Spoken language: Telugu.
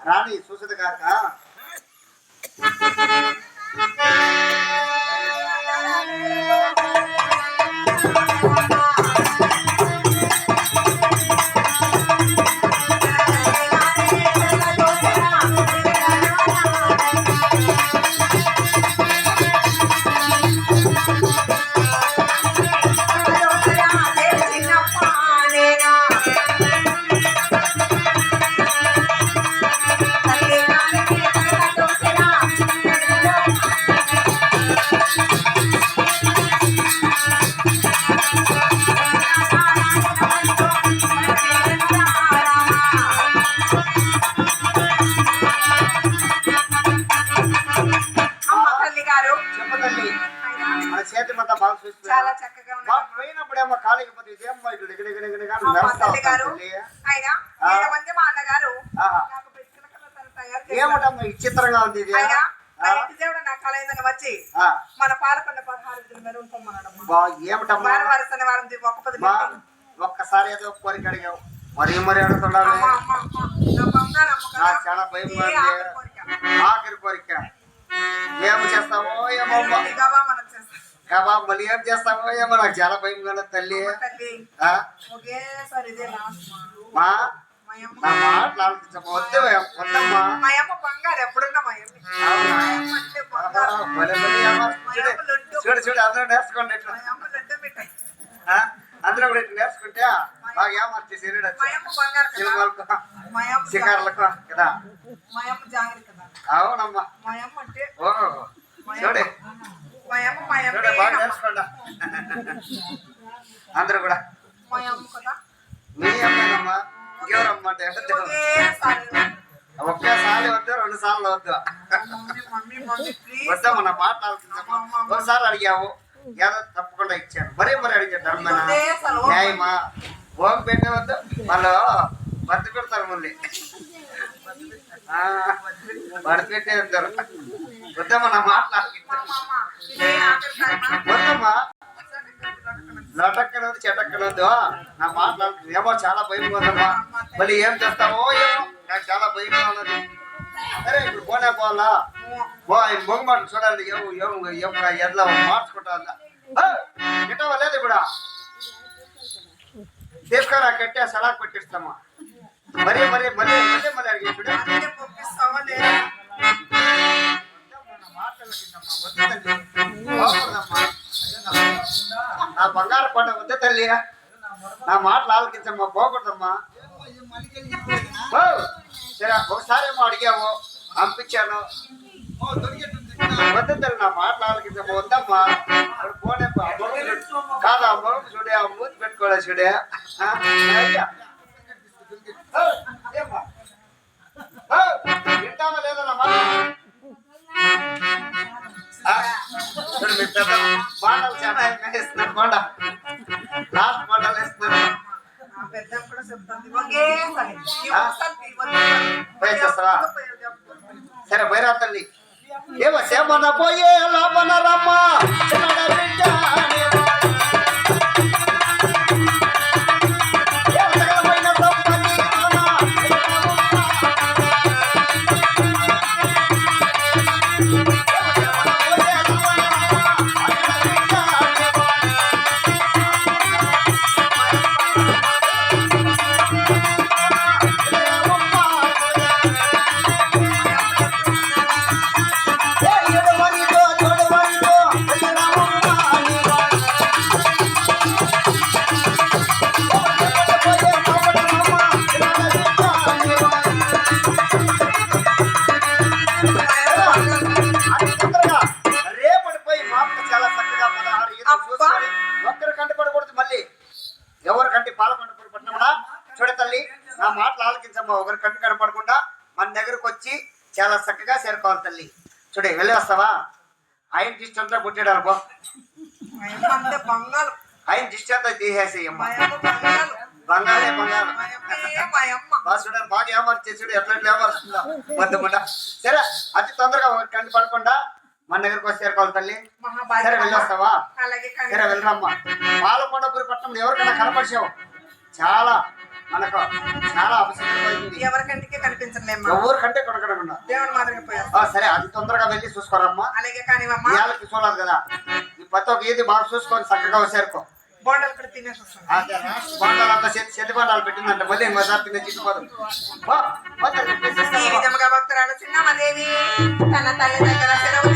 రాణి చూసదు కాక చాలా చక్కగా పోయినప్పుడేమో కాలికి పోతే ఏమిటమ్మా విచిత్రంగా ఉంది ఇది వచ్చి మన పాలకొండ 16 ఏమిటమ్మా ఒక్కసారి ఏదో కోరిక అడిగావు మరి అడుగుతున్నావు చాలా భయం ఆఖరి కోరిక ఏమి చేస్తావో ఏమో మళ్ళీ ఏం చేస్తావో ఏమో నాకు చాలా భయం కదా తల్లి మా చూడు చూడు అందరూ నేర్చుకోండి అందరూ కూడా ఇట్లా నేర్చుకుంటే బాగా ఏమర్చి శిఖర్లకు కదా అవునమ్మా ఓ చూడే బాగా నేర్చుకోండి అందరూ కూడా మీ అమ్మాయినమ్మా ఎవరమ్మా అంటే ఒకేసారి వద్దు 2 సార్లు వద్దు వద్దామా నా మాట్లాడుతుందమ్మా ఒకసారి అడిగావు ఏదో తప్పకుండా ఇచ్చాను మరి అడిగాడు న్యాయమా భోగ పెట్టే వద్దు వాళ్ళు బతి పెడతారు మళ్ళీ బతి పెట్టే వద్దారు వద్దమ్మా నా వద్దమ్మా లటక్కనదు చెటక్కనదు నా మాట్లాడుతుంది ఏమో చాలా భయంగా ఉందమ్మా మళ్ళీ ఏం చేస్తావో ఏమో నాకు చాలా భయంగా ఉన్నది సరే ఇప్పుడు పోనే పోవాలా మొగమాట చూడాలి ఎట్లా మార్చుకుంటా గిట్టవా లేదు ఇప్పుడు తీసుకురా కట్టే సలాక్ పెట్టిస్తామా మరీ అడిగి చూడ నా బంగారు పంట వద్ద తల్లి నా మాటలు ఆలకించమ్మా పోకూడదమ్మా సరే ఒకసారి ఏమో అడిగాము పంపించాను వద్ద తల్లి నా మాటలు ఆలకించమ్మా వద్దమ్మా పోనే కాదా మొగం చూడే మూతి పెట్టుకోలే చూడే వింటామా లేదా నా మాట మాటలు చాలా ఇస్తున్నారు మాట లాస్ట్ మాటలు ఇస్తున్నారు సరే బైరా తల్లి ఏమో సేమన పోయే లాభన రమ్మ సగలమైన సంపత్తి తల్లి నా మాటలు ఆలకించమ్మా ఒకరి కంటి కనపడకుండా మన దగ్గరకు వచ్చి చాలా చక్కగా చేరుకోవాలి తల్లి చూడే వెళ్ళి వస్తావా ఆయన దిష్టి అంతా పుట్టాడు బో మా అమ్మ అంతే బంగారు. ఆయన దిష్టి అంతా తీసేసేయమ్మా మా అమ్మ బంగారు. బంగారే బంగారం మా అమ్మే మా అమ్మ. చూడండి బాగా ఏమర్చి చూడు ఎట్లా ఏమరుస్తుందా మొత్తం సరే అతి తొందరగా ఒకరి కంటి పడకుండా మన దగ్గరకు వచ్చి చేరుకోవాలి తల్లి మహాభాగ్యం. సరే వెళ్ళొస్తావా అలాగే కానీ సరే వెళ్ళరమ్మా పాలకొండపురి పట్టణంలో ఎవరికైనా కనపరిచావు చాలా మనకు చాలా అవసరమైంది ఎవరికంటికే కనిపించలేమ్మా. ఎవరికంటే కొనకడకుండా దేవుని మాదిరిగా పోయాం. సరే అది తొందరగా వెళ్ళి చూసుకోరమ్మా అలాగే కానివమ్మా. ఇవాళకి చూడాలి కదా ఈ ప్రతి ఒక్క ఈది బాగా చూసుకొని చక్కగా వచ్చారుకో బోండాలు కూడా తినేసి వస్తాం. బాండాలంతా చెత్తి బాండాలు పెట్టిందంటే మళ్ళీ ఇంకోసారి తినే చిక్కుపోదు ఈ విధముగా భక్తురాలు చిన్నమ్మదేవి తన తల్లి దగ్గర సెలవు